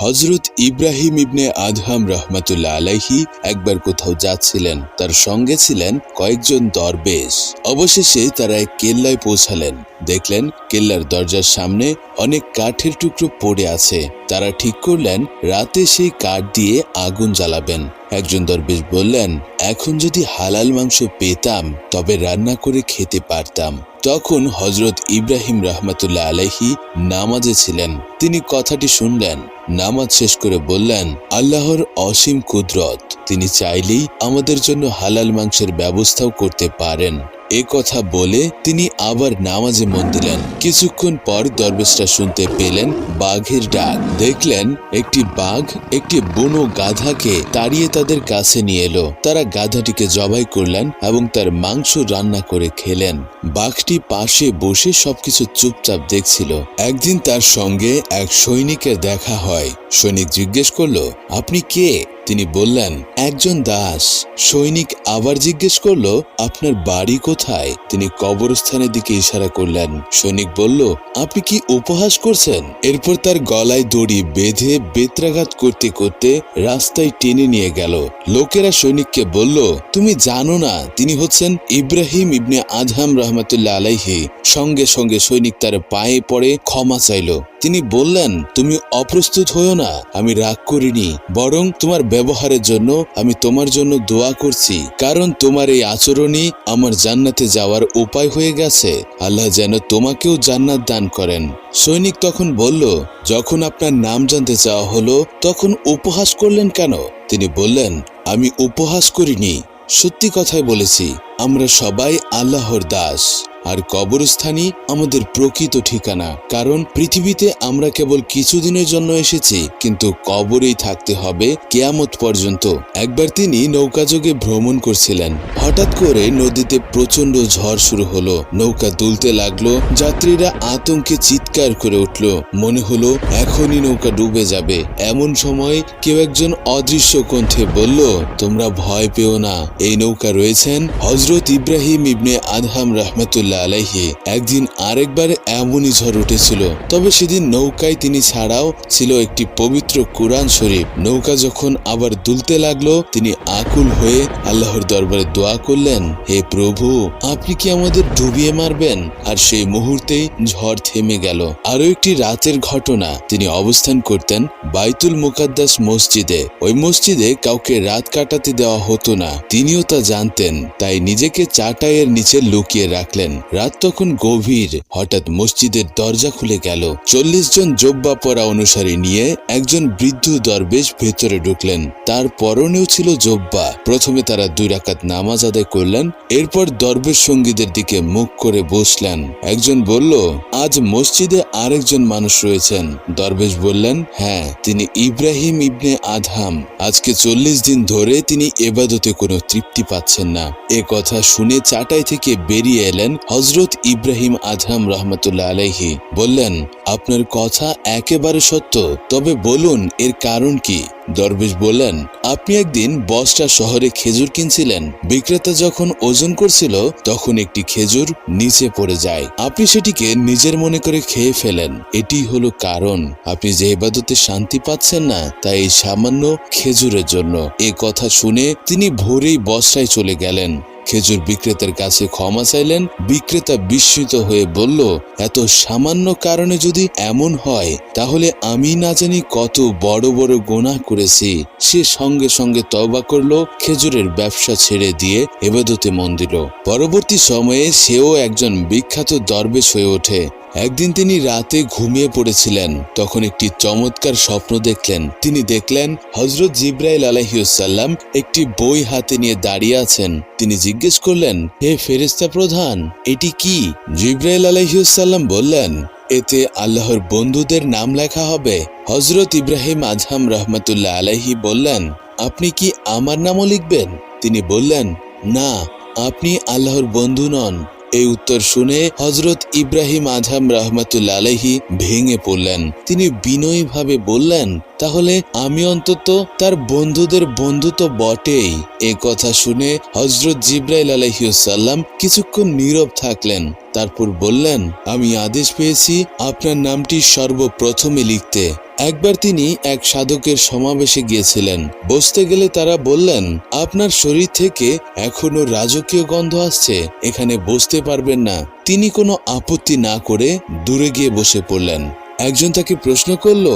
হযরত ইব্রাহিম ইবনে Adham রাহমাতুল্লাহ আলাইহি একবার কোথাও যাচ্ছিলেন। তার সঙ্গে ছিলেন কয়েকজন দরবেশ। অবশেষে তারা এক কেল্লায় পৌঁছালেন। দেখলেন কেল্লার দরজার সামনে অনেক কাঠের টুকরো পড়ে আছে। তারা ঠিক করলেন রাতে সেই কাঠ দিয়ে আগুন জ্বালাবেন। একজন দরবেশ বললেন, এখন যদি হালাল মাংস পেতাম তবে রান্না করে খেতে পারতাম। তখন হযরত ইব্রাহিম রাহমাতুল্লাহ আলাইহি নামাজে ছিলেন। তিনি কথাটি শুনলেন। নামাজ শেষ করে বললেন, আল্লাহর অসীম কুদরত, তিনি চাইলেই আমাদের জন্য হালাল মাংসের ব্যবস্থাও করতে পারেন। এ কথা বলে তিনি আবার নামাজে মন দিলেন। কিছুক্ষণ পর দরবেশরা শুনতে পেলেন বাঘের ডাক। দেখলেন একটি বাঘ একটি বুনো গাধাকে তাড়িয়ে তাদের কাছে নিয়ে এলো। তারা গাধাটিকে জবাই করলেন এবং তার মাংস রান্না করে খেলেন। বাঘটি পাশে বসে সবকিছু চুপচাপ দেখছিল। একদিন তার সঙ্গে এক সৈনিকের দেখা হয়। সৈনিক জিজ্ঞেস করলো, আপনি কে? তিনি বললেন, একজন দাস। সৈনিক আবার জিজ্ঞেস করলো, আপনার বাড়ি কোথায়? তিনি কবরস্থানের দিকে ইশারা করলেন। সৈনিক বলল, আপনি কি উপহাস করছেন? এরপর তার গলায় দড়ি বেঁধে বেত্রাঘাত করতে করতে রাস্তায় টেনে নিয়ে গেল। লোকেরা সৈনিককে বলল, তুমি জানো না তিনি হচ্ছেন ইব্রাহিম ইবনে আদহাম রাহমাতুল্লাহ আলাইহি। সঙ্গে সঙ্গে সৈনিক তার পায়ে পড়ে ক্ষমা চাইল। তিনি বললেন, তুমি অপ্রস্তুত হও না, আমি রাগ করিনি, বরং তোমার ব্যবহারের জন্য আমি তোমার জন্য দোয়া করছি, কারণ তোমার এই আচরণই আমার জান্নাতে যাওয়ার উপায় হয়ে গেছে। আল্লাহ যেন তোমাকেও জান্নাত দান করেন। সৈনিক তখন বলল, যখন আপনার নাম জানতে চাওয়া হলো তখন উপহাস করলেন কেন? তিনি বললেন, আমি উপহাস করিনি, সত্যি কথাই বলেছি। আমরা সবাই আল্লাহর দাস, আর কবরস্থানই আমাদের প্রকৃত ঠিকানা। কারণ পৃথিবীতে আমরা কেবল কিছুদিনের জন্য এসেছি, কিন্তু কবরেই থাকতে হবে কিয়ামত পর্যন্ত। একবার তিনি নৌকাযোগে ভ্রমণ করছিলেন। হঠাৎ করে নদীতে প্রচন্ড ঝড় শুরু হলো। নৌকা দুলতে লাগলো। যাত্রীরা আতঙ্কে চিৎকার করে উঠল। মনে হলো এখনই নৌকা ডুবে যাবে। এমন সময় কেউ একজন অদৃশ্য কণ্ঠে বলল, তোমরা ভয় পেও না, এই নৌকা রয়েছেন হযরত ইব্রাহিম ইবনে আদহাম রাহমাতুল্লাহ আলাইহি। একদিন আরেকবার এমনই ঝড় উঠেছিল, তবে সেদিন নৌকায় তিনি ছাড়াও ছিল একটি পবিত্র কুরআন শরীফ। নৌকা যখন আবার দুলতে লাগলো, তিনি আকুল হয়ে আল্লাহর দরবারে দোয়া করলেন, হে প্রভু, আপনি কি আমাদের ডুবিয়ে মারবেন? আর সেই মুহূর্তেই ঝড় থেমে গেল। আরো একটি রাতের ঘটনা। তিনি অবস্থান করতেন বাইতুল মুকাদ্দাস মসজিদে। ওই মসজিদে কাউকে রাত কাটাতে দেওয়া হতো না। তিনিও তা জানতেন, তাই নিজেকে চাটাইয়ের নিচে লুকিয়ে রাখলেন। রাত তখন গভীর। হঠাৎ মসজিদের দরজা খুলে গেল। 40 জন জোব্বা পরা অনুসারী নিয়ে একজন বৃদ্ধ দরবেশ ভেতরে ঢুকলেন। তার পরনেও ছিল জোব্বা। প্রথমে তারা 2 রাকাত নামাজ আদায় করলেন। এরপর দরবেশ সঙ্গীদের দিকে মুখ করে বসলেন। একজন বলল, আজ মসজিদে আরেকজন মানুষ রয়েছেন। দরবেশ বললেন, হ্যাঁ, তিনি ইব্রাহিম ইবনে আদহাম। আজকে 40 দিন ধরে তিনি ইবাদতে কোনো তৃপ্তি পাচ্ছেন না। এ কথা শুনে চাটাই থেকে বেরিয়ে এলেন হযরত ইব্রাহিম আদহাম রাহমাতুল্লাহ আলাইহি। বললেন, আপনার কথা একেবারে সত্য, তবে বলুন এর কারণ কি? দরবেশ বললেন, আপনি একদিন বসরা শহরে খেজুর কিনছিলেন। বিক্রেতা যখন ওজন করছিল তখন একটি খেজুর নিচে পড়ে যায়। আপনি সেটিকে নিজের মনে করে খেয়ে ফেলেন। এটি হলো কারণ। আপনি যে ইবাদতে শান্তি পাচ্ছেন না, তা এই সামান্য খেজুরের জন্য। এ কথা শুনে তিনি ভোরেই বসরায় চলে গেলেন। খেজুর বিক্রেতার কাছে ক্ষমা চাইলেন। বিক্রেতা বিস্মিত হয়ে বলল, এত সামান্য কারণে যদি এমন হয়, তাহলে আমি না জানি কত বড় বড় গুনাহ করেছি। সে সঙ্গে সঙ্গে তওবা করলো, খেজুরের ব্যবসা ছেড়ে দিয়ে ইবাদতে মন দিল। পরবর্তী সময়ে সেও একজন বিখ্যাত দরবেশ হয়ে ওঠে। একদিন তিনি রাতে ঘুমিয়ে পড়েছিলেন। তখন একটি চমৎকার স্বপ্ন দেখলেন। তিনি দেখলেন হযরত জিবরাইল আলাইহিসসালাম একটি বই হাতে নিয়ে দাঁড়িয়ে আছেন। তিনি জিজ্ঞেস করলেন, হে ফেরেশতা প্রধান, এটি কি? জিবরাইল আলাইহিসসালাম বললেন, এতে আল্লাহর বন্ধুদের নাম লেখা হবে। হযরত ইব্রাহিম আদহাম রাহমাতুল্লাহ আলাইহি বললেন, আপনি কি আমার নামও লিখবেন? তিনি বললেন, না, আপনি আল্লাহর বন্ধু নন। এই উত্তর শুনে হযরত ইব্রাহিম আদহাম রাহমাতুল্লাহ আলাইহি ভেঙে পড়লেন। তিনি বিনয়ীভাবে বললেন, তাহলে আমি অন্তত তার বন্ধুদের বন্ধু তো বটেই। এ কথা শুনে হযরত জিবরাইল আলাইহিসসালাম কিছুক্ষণ নীরব থাকলেন। তারপর বললেন, আমি আদেশ পেয়েছি আপনার নামটি সর্বপ্রথমে লিখতে। একবার তিনি এক সাধকের সমাবেশে গিয়েছিলেন। বসতে গেলে তারা বললেন, আপনার শরীর থেকে এখনো রাজকীয় গন্ধ আসছে, এখানে বসতে পারবেন না। তিনি কোনো আপত্তি না করে দূরে গিয়ে বসে পড়লেন। একজন তাকে প্রশ্ন করল,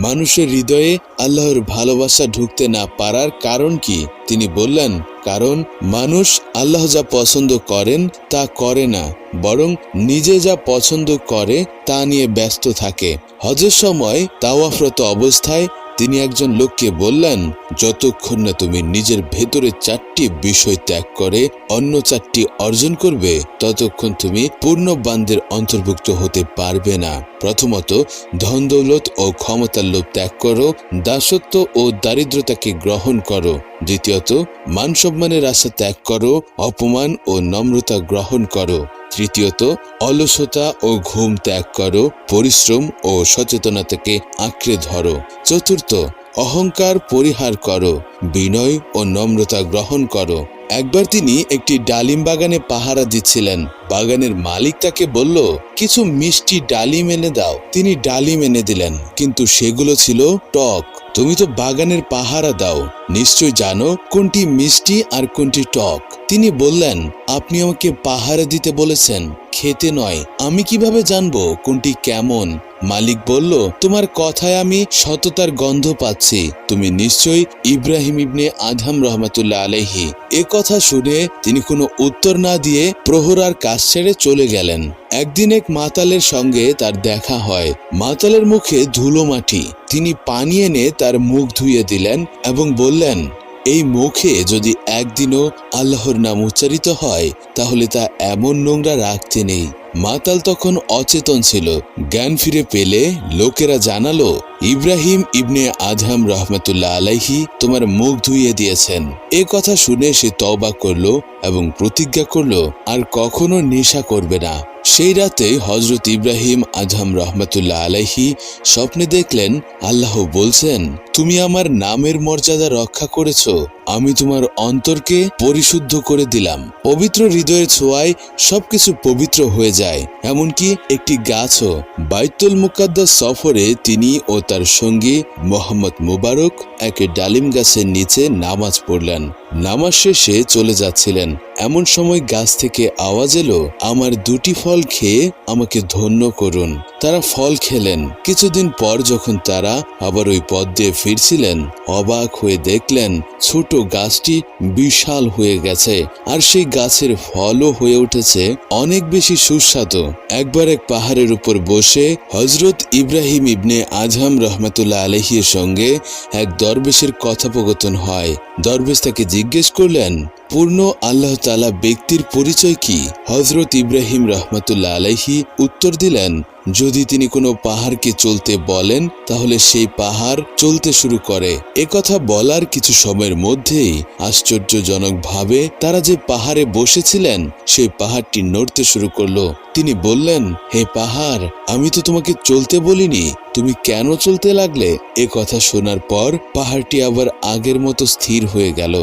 মানুষের হৃদয়ে আল্লাহর ভালোবাসা ঢুকতে না পারার কারণ কি? তিনি বললেন, কারণ মানুষ আল্লাহ যা পছন্দ করেন তা করে না, বরং নিজে যা পছন্দ করে তা নিয়ে ব্যস্ত থাকে। হজের সময় তাওয়াফরত অবস্থায় তিনি একজন লোককে বললেন, যতক্ষণ না তুমি নিজের ভেতরে 4টি বিষয় ত্যাগ করে অন্য 4টি অর্জন করবে, ততক্ষণ তুমি পূর্ণবান্দের অন্তর্ভুক্ত হতে পারবে না। প্রথমত, ধন দৌলত ও ক্ষমতার লোভ ত্যাগ করো, দাসত্ব ও দারিদ্রতাকে গ্রহণ করো। দ্বিতীয়ত, মান সম্মানের আশা ত্যাগ করো, অপমান ও নম্রতা গ্রহণ করো। তৃতীয়ত, অলসতা ও ঘুম ত্যাগ করো, পরিশ্রম ও সচেতনতাকে আঁকড়ে ধরো। চতুর্থ, অহংকার পরিহার করো, বিনয় ও নম্রতা গ্রহণ করো। একবার তিনি একটি ডালিম বাগানে পাহারা দিচ্ছিলেন। বাগানের মালিক তাকে বলল, কিছু মিষ্টি ডালিম এনে দাও। তিনি ডালিম এনে দিলেন, কিন্তু সেগুলো ছিল টক। তুমি তো বাগানের পাহারা দাও, নিশ্চয় জানো কোনটি মিষ্টি আর কোনটি টক। তিনি বললেন, আপনি আমাকে পাহারা দিতে বলেছেন, খেতে নয়। আমি কিভাবে জানবো কোনটি কেমন? মালিক বলল, তোমার কথায় আমি সততার গন্ধ পাচ্ছি। তুমি নিশ্চয়ই ইব্রাহিম ইবনে আদহাম রহমাতুল্লাহ আলাইহি। এ কথা শুনে তিনি কোনো উত্তর না দিয়ে প্রহরার কাজ ছেড়ে চলে গেলেন। একদিন এক মাতালের সঙ্গে তার দেখা হয়। মাতালের মুখে ধুলো মাটি। তিনি পানি এনে তার মুখ ধুইয়ে দিলেন এবং বললেন, এই মুখে যদি একদিনও আল্লাহর নাম উচ্চারিত হয় তাহলে তা এমন নোংরা রাখতে নেই। মাতাল তখন অচেতন ছিল। জ্ঞান ফিরে পেলে লোকেরা জানালো, ইব্রাহিম ইবনে আদহাম রহমাতুল্লাহ আলাইহি তোমার মুখ ধুইয়ে দিয়েছেন। এ কথা শুনে সে তওবা করলো এবং প্রতিজ্ঞা করলো আর কখনো নেশা করবে না। সেই রাতে হযরত ইব্রাহিম আদহাম রহমাতুল্লাহ আলাইহি স্বপ্নে দেখলেন, আল্লাহ বলছেন, তুমি আমার নামের মর্যাদা রক্ষা করেছো, আমি তোমার অন্তরকে পরিশুদ্ধ করে দিলাম। পবিত্র হৃদয়ের ছোঁয়ায় সবকিছু পবিত্র হয়ে যায়, এমনকি একটি গাছও। বাইতুল মুকাদ্দাস সফরে তিনি ও তার সঙ্গী মোহাম্মদ মুবারক এক ডালিম গাছের নিচে নামাজ পড়লেন। নামাজ শেষে চলে যাচ্ছিলেন, এমন সময় গাছ থেকে আওয়াজ এলো, আমার 2টি ফল খেয়ে আমাকে ধন্য করুন। তারা ফল খেলেন। কিছুদিন পর যখন তারা আবার ওই পথ দিয়ে ফিরছিলেন, অবাক হয়ে দেখলেন ছোট গাছটি বিশাল হয়ে গেছে আর সেই গাছের ফলও হয়ে উঠেছে অনেক বেশি সুস্বাদু। একবার এক পাহাড়ের উপর বসে হযরত ইব্রাহিম ইবনে আদহাম রহমাতুল্লাহ আলাইহির সঙ্গে এক দরবেশের কথোপকথন হয়। দরবেশ তাকে জিজ্ঞেস করলেন, পূর্ণ আল্লাহ তাআলা ব্যক্তির পরিচয় কি? হযরত ইব্রাহিম রহমাতুল্লাহ আলাইহি উত্তর দিলেন, যদি তিনি কোনো পাহাড়কে চলতে বলেন তাহলে সেই পাহাড় চলতে শুরু করে। এ কথা বলার কিছু সময়ের মধ্যেই আশ্চর্যজনকভাবে তারা যে পাহাড়ে বসেছিলেন সেই পাহাড়টি নড়তে শুরু করলো। তিনি বললেন, হে পাহাড়, আমি তো তোমাকে চলতে বলিনি, তুমি কেন চলতে লাগলে? এ কথা শোনার পর পাহাড়টি আবার আগের মতো স্থির হয়ে গেল।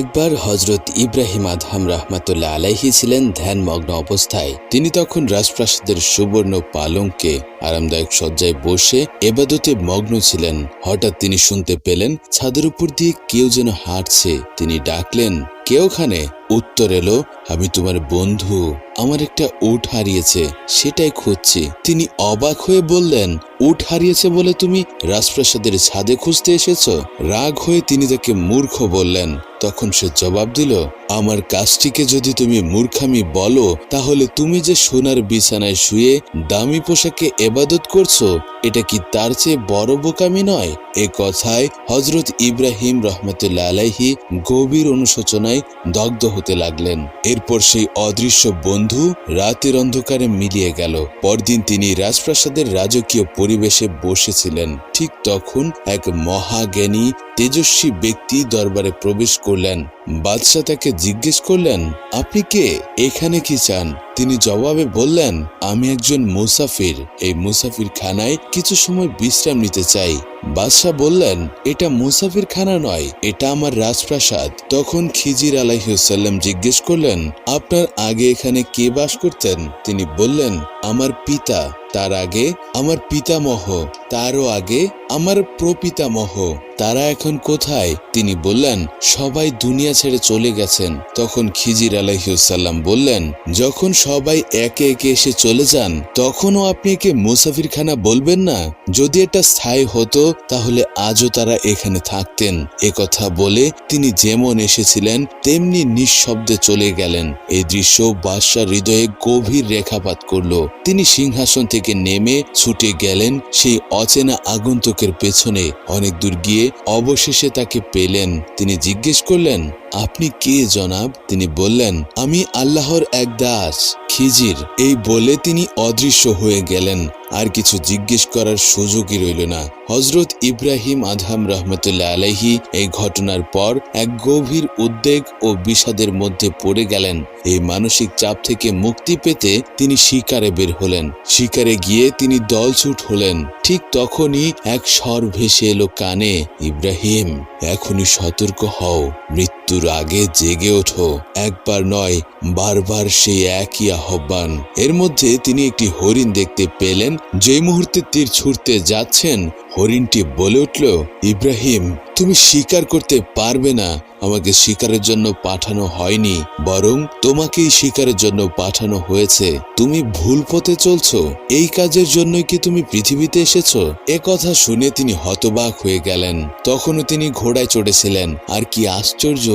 একবার হযরত ইব্রাহিম আদহাম রাহমাতুল্লাহ আলাইহি ছিলেন ধ্যানমগ্ন অবস্থায়। তিনি তখন রাজপ্রাসাদের সুবর্ণ পালঙ্কে আরামদায়ক শয্যায় বসে ইবাদতে মগ্ন ছিলেন। হঠাৎ তিনি শুনতে পেলেন ছাদের উপর দিয়ে কেউ যেন হাঁটছে। তিনি ডাকলেন, কে ওখানে? উত্তর এলো, আমি তোমার বন্ধু, আমার একটা উট হারিয়েছে, সেটাই খুঁজছি। তিনি অবাক হয়ে বললেন, উট হারিয়েছে বলে তুমি রাজপ্রাসাদের ছাদে খুঁজতে এসেছো? রাগ হয়ে তিনি তাকে মূর্খ বললেন। তখন সে জবাব দিল, আমার কাজটিকে যদি তুমি মূর্খামি বলো তাহলে তুমি যে সোনার বিছানায় শুয়ে দামি পোশাকে ইবাদত করছো, এটা কি তার চেয়ে বড় বোকামি নয়? এ কথায় হযরত ইব্রাহিম রহমাতুল্লাহ আলাইহি গভীর অনুশোচনায় দগ্ধ হতে লাগলেন। এরপর সেই অদৃশ্য বন্ধু রাতের অন্ধকারে মিলিয়ে গেল। পরদিন তিনি রাজপ্রাসাদের রাজকীয় পরিবেশে বসেছিলেন। ঠিক তখন এক মহাজ্ঞানী তেজস্বী ব্যক্তি দরবারে প্রবেশ করলেন। বাদশাহ তাকে জিজ্ঞেস করলেন, আপনি কে? এখানে কি চান? তিনি জবাবে বললেন, আমি একজন মুসাফির, এই মুসাফির খানায় কিছু সময় বিশ্রাম নিতে চাই। বাদশাহ বললেন, এটা মুসাফির খানা নয়, এটা আমার রাজপ্রাসাদ। তখন খিজির আলাইহিস সালাম জিজ্ঞেস করলেন, আপনার আগে এখানে কে বাস করতেন? তিনি বললেন, আমার পিতা, তার আগে আমার পিতামহ, তারও আগে আমার প্রপিতামহ, তারা এখন কোথায়? তিনি বললেন, সবাই দুনিয়া ছেড়ে চলে গেছেন। তখন খিজির আলাইহিসসালাম বললেন, যখন সবাই একে একে এসে চলে যান তখনও আপনি একে মুসাফিরখানা বলবেন না? যদি এটা স্থায়ী হতো তাহলে আজও তারা এখানে থাকতেন। একথা বলে তিনি যেমন এসেছিলেন তেমনি নিঃশব্দে চলে গেলেন। এই দৃশ্য বাদশার হৃদয়ে গভীর রেখাপাত করল। তিনি সিংহাসন থেকে নেমে ছুটে গেলেন সেই অচেনা আগন্তুকের পেছনে। অনেক দূর গিয়ে অবশেষে তাকে পেলেন। তিনি জিজ্ঞেস করলেন, আপনি কে জনাব? তিনি বললেন, আমি আল্লাহর এক দাস। খিজির এই বলে তিনি অদৃশ্য হয়ে গেলেন। আর কিছু জিজ্ঞেস করার সুযোগই রইল না। হযরত ইব্রাহিম আদহাম রহমতুল্লাহ আলাইহি এই ঘটনার পর এক গভীর উদ্বেগ ও বিষাদের মধ্যে পড়ে গেলেন। এই মানসিক চাপ থেকে মুক্তি পেতে তিনি শিকারে বের হলেন। শিকারে গিয়ে তিনি দলছুট হলেন। ঠিক তখনই এক স্বর ভেসে এলো কানে, ইব্রাহিম, এখনই সতর্ক হও, মৃত্যুর আগে জেগে ওঠো। একবার নয়, বারবার সেই একই আহ্বান। এর মধ্যে তিনি একটি হরিণ দেখতে পেলেন। যে মুহূর্তে তীর ছুটতে যাচ্ছেন, হরিণটি বলে উঠল, ইব্রাহিম, তুমি শিকার করতে পারবে না। আমাকে শিকারের জন্য পাঠানো হয়নি, বরং তোমাকেই শিকারের জন্য পাঠানো হয়েছে। তুমি ভুল পথে চলছো। এই কাজের জন্যই কি তুমি পৃথিবীতে এসেছো? এ কথা শুনে তিনি হতবাক হয়ে গেলেন। তখনও তিনি ঘোড়ায় চড়েছিলেন। আর কি আশ্চর্য,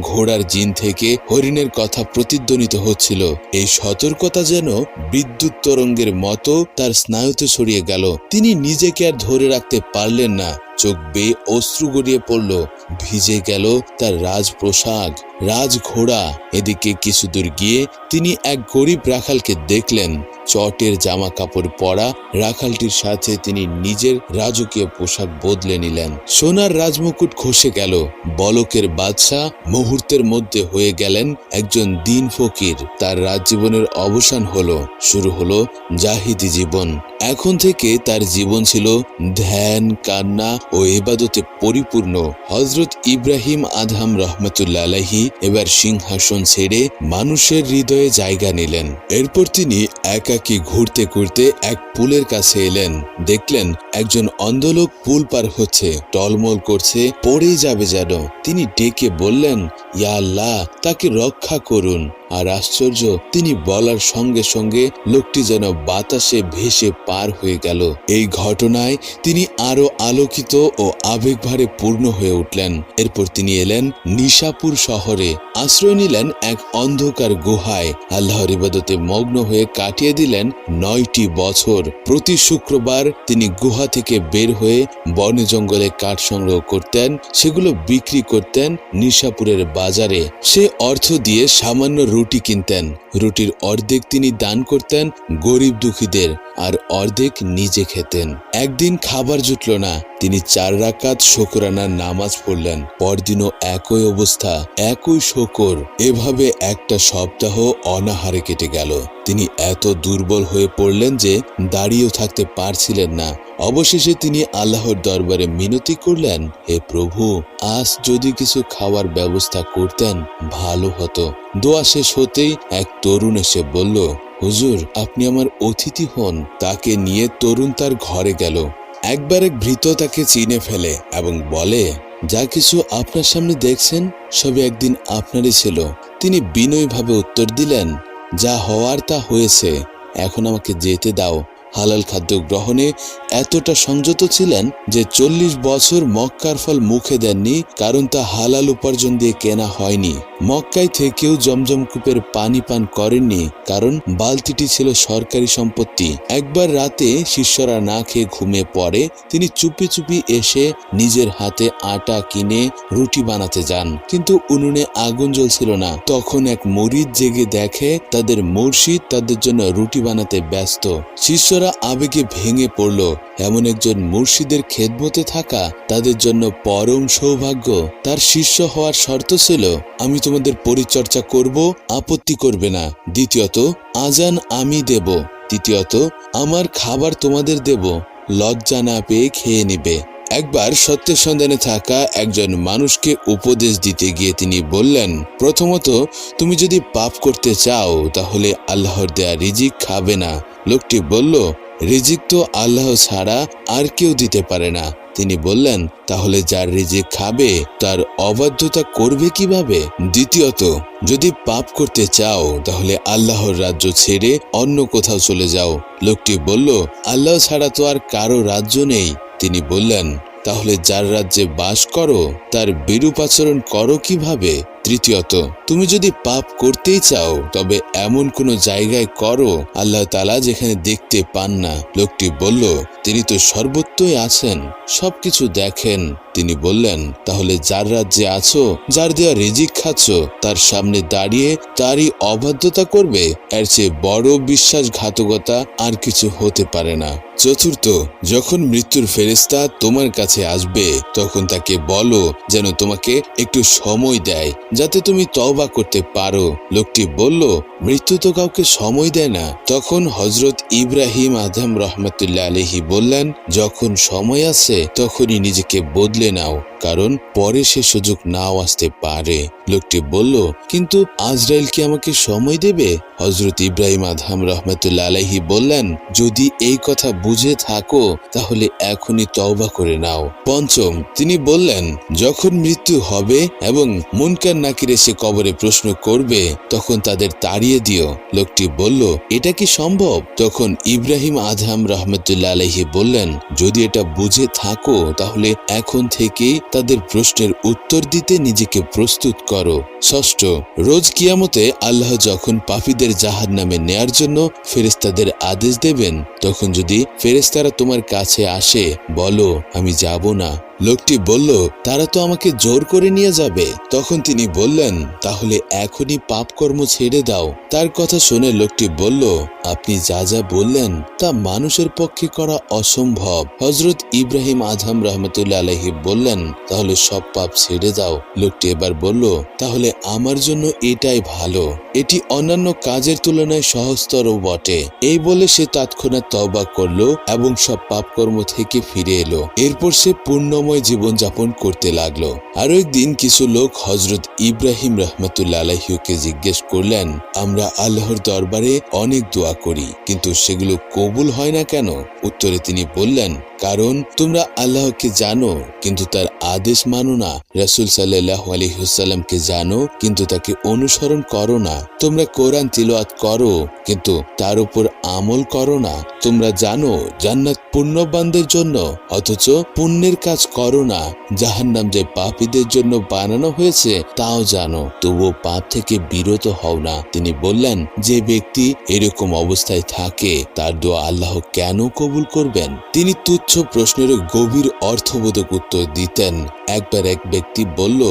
ঘোড়ার জিন থেকে হরিণের কথা প্রতিধ্বনিত হচ্ছিল। এই সতর্কতা যেন বিদ্যুৎ তরঙ্গের মতো তার স্নায়ুতে ছড়িয়ে গেল। তিনি নিজেকে আর ধরে রাখতে পারলেন না। চোখ বেয়ে অশ্রু গড়িয়ে পড়ল। ভিজে গেল তার রাজপোশাক, রাজঘোড়া। এদিকে কিছু দূর গিয়ে তিনি এক গরিব রাখালকে দেখলেন। চটের জামা কাপড় পরা রাখালটির সাথে তিনি নিজের রাজকীয় পোশাক বদলে নিলেন। সোনার রাজমুকুট খসে গেল। বলকের বাদশাহ মুহূর্তের মধ্যে হয়ে গেলেন একজন দিন ফকির। তার রাজজীবনের অবসান হলো। শুরু হলো জাহিদি জীবন। এখন থেকে তার জীবন ছিল ধ্যান, কান্না ও ইবাদতে পরিপূর্ণ। হযরত ইব্রাহিম আদহাম রহমতুল্লাহ আলাইহি এবার সিংহাসন ছেড়ে মানুষের হৃদয়ে জায়গা নিলেন। এরপর তিনি একাকী ঘুরতে ঘুরতে এক পুলের কাছে এলেন। দেখলেন একজন অন্ধলোক পুল পার হচ্ছে, টলমল করছে, পড়েই যাবে যেন। তিনি ডেকে বললেন, ইয়া আল্লাহ, তাকে রক্ষা করুন। আর আশ্চর্য, তিনি বলার সঙ্গে সঙ্গে লোকটি যেন বাতাসে ভেসে পার হয়ে গেল। এই ঘটনায় তিনি আরো আলোকিত ও আবেগভারে পূর্ণ হয়ে উঠলেন। এরপর তিনি এলেন নিশাপুর শহরে। আশ্রয় নিলেন এক অন্ধকার গুহায়। আল্লাহর ইবাদতে মগ্ন হয়ে কাটিয়ে দিলেন 9টি বছর। প্রতি শুক্রবার তিনি গুহা থেকে বের হয়ে বনে জঙ্গলে কাঠ সংগ্রহ করতেন। সেগুলো বিক্রি করতেন নিশাপুরের বাজারে। সে অর্থ দিয়ে সামান্য রুটি কিনতেন। রুটির অর্ধেক তিনি দান করতেন গরিব দুঃখীদের, আর অর্ধেক নিজে খেতেন। একদিন খাবার জুটল না। তিনি 4 রাকাত শুকরানার নামাজ পড়লেন। পরদিনও একই অবস্থা, একই শকর। এভাবে একটা সপ্তাহ অনাহারে কেটে গেল। তিনি এত দুর্বল হয়ে পড়লেন যে দাঁড়িয়েও থাকতে পারছিলেন না। অবশেষে তিনি আল্লাহর দরবারে মিনতি করলেন, হে প্রভু, আজ যদি কিছু খাওয়ার ব্যবস্থা করতেন ভালো হতো। দোয়া শেষ হতেই এক তরুণ এসে বলল, হুজুর, আপনি আমার অতিথি হন। তাকে নিয়ে তরুণ তার ঘরে গেল। একবার এক ভৃত্য তাকে চিনে ফেলে এবং বলে, যা কিছু আপনার সামনে দেখছেন সবে একদিন আপনারই ছিল। তিনি বিনয়ীভাবে উত্তর দিলেন, যা হওয়ার তা হয়েছে, এখন আমাকে যেতে দাও। হালাল খাদ্য গ্রহণে এতটা সংযত ছিলেন যে 40 বছর মক্কার ফল মুখে দেননি, কারণ তা হালাল উপার্জন দিয়ে কেনা হয়নি। মক্কায় থেকেও জমজম কূপের পানি পান করেননি, কারণ বালতিটি ছিল সরকারি সম্পত্তি। একবার রাতে শিষ্যরা না খেয়ে ঘুমিয়ে পড়ে। তিনি চুপি চুপি এসে নিজের হাতে আটা কিনে রুটি বানাতে যান, কিন্তু উনুনে আগুন জ্বলছিল না। তখন এক মুরিদ জেগে দেখে তাদের মুর্শিদ তাদের জন্য রুটি বানাতে ব্যস্ত। শিষ্যরা আবেগে ভেঙে পড়ল। এমন একজন মুর্শিদের খেদমতে থাকা তাদের জন্য পরম সৌভাগ্য। তার শিষ্য হওয়ার শর্ত ছিল, আমি তোমাদের পরিচর্যা করব, আপত্তি করবে না। দ্বিতীয়ত, আজান আমি দেব। তৃতীয়ত, আমার খাবার তোমাদের দেব, লজ্জা না পেয়ে খেয়ে নিবে। একবার সত্যের সন্ধানে থাকা একজন মানুষকে উপদেশ দিতে গিয়ে তিনি বললেন, প্রথমত তুমি যদি পাপ করতে চাও তাহলে আল্লাহর দেয়া রিজিক খাবে না। লোকটি বলল, রিজিক তো আল্লাহ ছাড়া আর কেউ দিতে পারে না। তিনি বললেন, তাহলে যার রিজিক খাবে তার অবাধ্যতা করবে কিভাবে? দ্বিতীয়ত, যদি পাপ করতে চাও তাহলে আল্লাহর রাজ্য ছেড়ে অন্য কোথাও চলে যাও। লোকটি বলল, আল্লাহ ছাড়া তো আর কারো রাজ্য নেই। তিনি বললেন, তাহলে যার রাজ্যে বাস করো তার বিরূপ আচরণ করো কিভাবে? তৃতীয়ত, তুমি যদি পাপ করতেই চাও তবে এমন কোনো জায়গায় করো আল্লাহ তাআলা যেখানে দেখতে পান না। লোকটি বলল, তিনি তো সর্বত্রই আছেন, সবকিছু দেখেন। তিনি বললেন, তাহলে যার রাজ্যে আছো, যার দেয়া রিজিক খাচ্ছ, তার সামনে দাঁড়িয়ে তারই অবাধ্যতা করবে? এর চেয়ে বড় বিশ্বাসঘাতকতা আর কিছু হতে পারে না। চতুর্থ, যখন মৃত্যুর ফেরেশতা তোমার কাছে আসবে তখন তাকে বলো যেন তোমাকে একটু সময় দেয় যাতে তুমি তওবা করতে পারো। লোকটি বলল, মৃত্যু তো কাউকে সময় দেয় না। তখন হযরত ইব্রাহিম আদম রাহমাতুল্লাহ আলাইহি বললেন, যখন সময় আছে তখনই নিজেকে বদলে নাও, কারণ পরে সে সুযোগ নাও আসতে পারে। লোকটি বলল, কিন্তু আজরাইল কি আমাকে সময় দেবে? হযরত ইব্রাহিম আদম রাহমাতুল্লাহ আলাইহি বললেন, যদি এই কথা বুঝে থাকো তাহলে এখনই তওবা করে নাও। পঞ্চম, তিনি বললেন, যখন মৃত্যু হবে এবং মুনকার নাকির এসে কবরে প্রশ্ন করবে তখন তাদের তাড়িয়ে দিও। লোকটি বলল, এটা কি সম্ভব? তখন ইব্রাহিম আদম রাহমাতুল্লাহ আলাইহি বললেন, যদি এটা বুঝে থাকো তাহলে এখন থেকেই তাদের প্রশ্নের উত্তর দিতে নিজেকে প্রস্তুত করো। ষষ্ঠ, রোজ কিয়ামতে আল্লাহ যখন পাপীদের জাহান্নামে নেয়ার জন্য ফেরেশতাদের আদেশ দেবেন তখন যদি ফেরেশতারা তোমার কাছে আসে বলো, আমি যাব না। লোকটি বলল, তারা তো আমাকে জোর করে নিয়ে যাবে। তখন তিনি বললেন, তাহলে এখনই পাপকর্ম ছেড়ে দাও। তার কথা শুনে লোকটি বলল, আপনি যা যা বললেন তা মানুষের পক্ষে করা অসম্ভব। হযরত ইব্রাহিম আদম রাহমাতুল্লাহ আলাইহি বললেন, তাহলে সব পাপ ছেড়ে দাও। লোকটি এবার বলল, তাহলে আমার জন্য এটাই ভালো, এটি অন্যান্য কাজের তুলনায় সহজতর বটে। এই বলে সে তৎক্ষণাৎ তওবা করলো এবং সব পাপকর্ম থেকে ফিরে এলো। এরপর সে পূর্ণময় জীবন যাপন করতে লাগলো। আরো একদিন কিছু লোক হযরত ইব্রাহিম রাহমাতুল্লাহ আলাইহিকে জিজ্ঞেস করলেন, আমরা আল্লাহর দরবারে অনেক দোয়া করি কিন্তু সেগুলো কবুল হয় না কেন? উত্তরে তিনি বললেন, কারণ তোমরা আল্লাহকে জানো কিন্তু তার আদেশ মানো না, রাসূল সাল্লাল্লাহু আলাইহি ওয়াসাল্লামকে জানো কিন্তু তাকে অনুসরণ করো না, তোমরা কোরআন তিলাওয়াত করো কিন্তু তার উপর আমল করো না, তোমরা জানো জান্নাত পুণ্যবানদের জন্য অথচ পুণ্যের কাজ করো না, জাহান্নাম যে পাপীদের জন্য বানানো হয়েছে তাও জানো, তবুও পাপ থেকে বিরত হও না। তিনি বললেন, যে ব্যক্তি এরকম অবস্থায় থাকে তার দোয়া আল্লাহ কেন কবুল করবেন? তিনি তুচ্ছ প্রশ্নের গভীর অর্থবোধক উত্তর দিতেন। একবার এক ব্যক্তি বলল,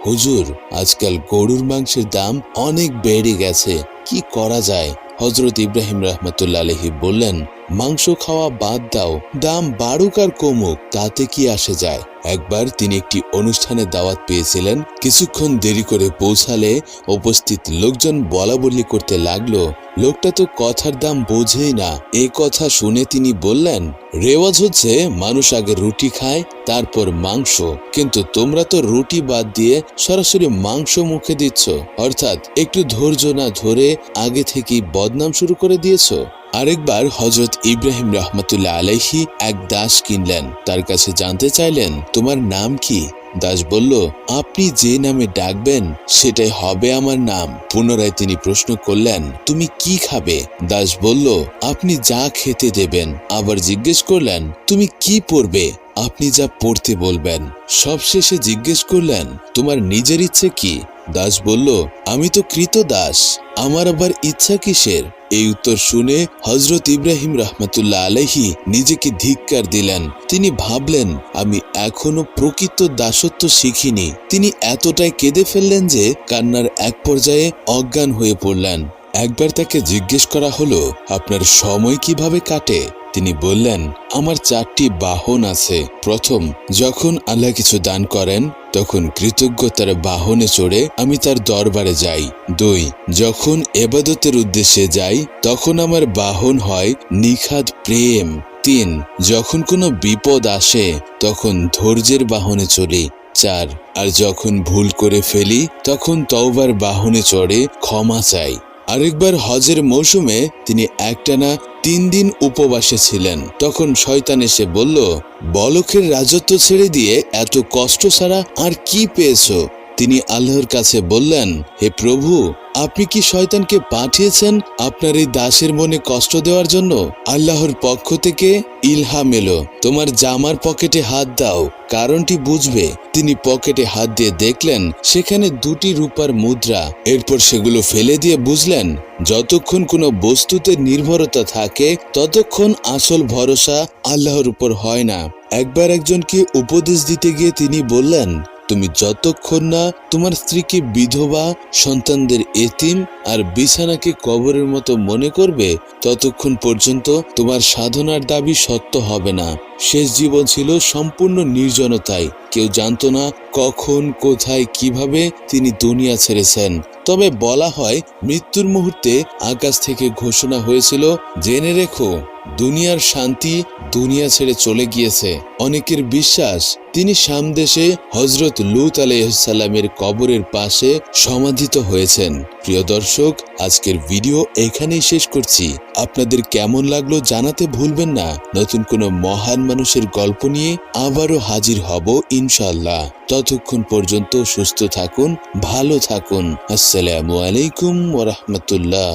হুজুর, আজকাল গরুর মাংসের দাম অনেক বেড়ে গেছে, কি করা যায়? হযরত ইব্রাহিম রাহমাতুল্লাহ আলাইহি বললেন, মাংস খাওয়া বাদ দাও, দাম বাড়ুক আর কমুক তাতে কি আসে যায়? একবার তিনি একটি অনুষ্ঠানে দাওয়াত পেয়েছিলেন। কিছুক্ষণ দেরি করে পৌঁছালে উপস্থিত লোকজন বলাবলি করতে লাগলো, লোকটা তো কথার দাম বোঝেই না। এই কথা শুনে তিনি বললেন, রেওয়াজ হচ্ছে মানুষ আগে রুটি খায় তারপর মাংস, কিন্তু তোমরা তো রুটি বাদ দিয়ে সরাসরি মাংস মুখে দিচ্ছ, অর্থাৎ একটু ধৈর্য না ধরে আগে থেকেই বদনাম শুরু করে দিয়েছো। আরেকবার হযরত ইব্রাহিম রাহমাতুল্লাহ আলাইহি এক দাস কিনলেন। তার কাছে জানতে চাইলেন, তোমার নাম কি? দাস বলল, আপনি যে নামে ডাকবেন সেটাই হবে আমার নাম। পুনরায় তিনি প্রশ্ন করলেন, তুমি কি খাবে? দাস বলল, আপনি যা খেতে দেবেন। আবার জিজ্ঞেস করলেন, তুমি কি পরবে? আপনি যা পড়তে বলবেন। সবশেষে জিজ্ঞেস করলেন, তোমার নিজের ইচ্ছে কি? দাস বলল, আমি তো কৃতদাস, আমার আবার ইচ্ছা কিসের? এই উত্তর শুনে হযরত ইব্রাহিম রাহমাতুল্লাহ আলাইহি নিজেকে ধিক্কার দিলেন। তিনি ভাবলেন, আমি এখনো প্রকৃত দাসত্ব শিখিনি। তিনি এতটাই কেঁদে ফেললেন যে কান্নার এক পর্যায়ে অজ্ঞান হয়ে পড়লেন। একবার তাকে জিজ্ঞেস করা হলো, আপনার সময় কিভাবে কাটে? তিনি বললেন, আমার 4টি বাহন আছে। প্রথম, যখন আল্লাহ কিছু দান করেন তখন কৃতজ্ঞতার বাহনে চড়ে আমি তার দরবারে যাই। 2, যখন ইবাদতের উদ্দেশ্যে যাই তখন আমার বাহন হয় নিখাদ প্রেম। 3 যখন কোনো বিপদ আসে তখন ধৈর্যের বাহনে চলি। 4 আর যখন ভুল করে ফেলি তখন তওবার বাহনে চড়ে ক্ষমা চাই। আরেকবার হজের মৌসুমে তিনি একটানা 3 দিন উপবাসে ছিলেন। তখন শয়তান এসে বলল, বলখের রাজত্ব ছেড়ে দিয়ে এত কষ্ট ছাড়া আর কি পেয়েছো? তিনি আল্লাহর কাছে বললেন, হে প্রভু, আপনি কি শয়তানকে পাঠিয়েছেন আপনার এই দাসের মনে কষ্ট দেওয়ার জন্য? আল্লাহর পক্ষ থেকে ইলহাম এলো, তোমার জামার পকেটে হাত দাও, কারণটি বুঝবে। তিনি পকেটে হাত দিয়ে দেখলেন সেখানে 2টি রূপার মুদ্রা। এরপর সেগুলো ফেলে দিয়ে বুঝলেন, যতক্ষণ কোনো বস্তুতে নির্ভরতা থাকে ততক্ষণ আসল ভরসা আল্লাহর উপর হয় না। একবার একজনকে উপদেশ দিতে গিয়ে তিনি বললেন, তুমি যতক্ষণ না তোমার স্ত্রীকে বিধবা, সন্তানদের এতিম আর বিছানাকে কবরের মতো মনে করবে ততক্ষণ পর্যন্ত তোমার সাধনার দাবি সত্য হবে না। শেষ জীবন ছিল সম্পূর্ণ নির্জনতায়। কেউ জানতো না কখন, কোথায়, কিভাবে তিনি দুনিয়া ছেড়েছেন। তবে বলা হয় মৃত্যুর মুহূর্তে আকাশ থেকে ঘোষণা হয়েছিল, জেনে রেখো দুনিয়ার শান্তি দুনিয়া ছেড়ে চলে গিয়েছে। অনেকের বিশ্বাস তিনি সামদেশে হযরত লূত আলাইহিসসালামের কবরের পাশে সমাধিত হয়েছেন। প্রিয় দর্শক, আজকের ভিডিও এখানেই শেষ করছি। আপনাদের কেমন লাগলো জানাতে ভুলবেন না। নতুন কোনো মহান মানুষের গল্প নিয়ে আবারও হাজির হব ইনশাআল্লাহ। ততক্ষণ পর্যন্ত সুস্থ থাকুন, ভালো থাকুন। আসসালামু আলাইকুম ওয়া রাহমাতুল্লাহ।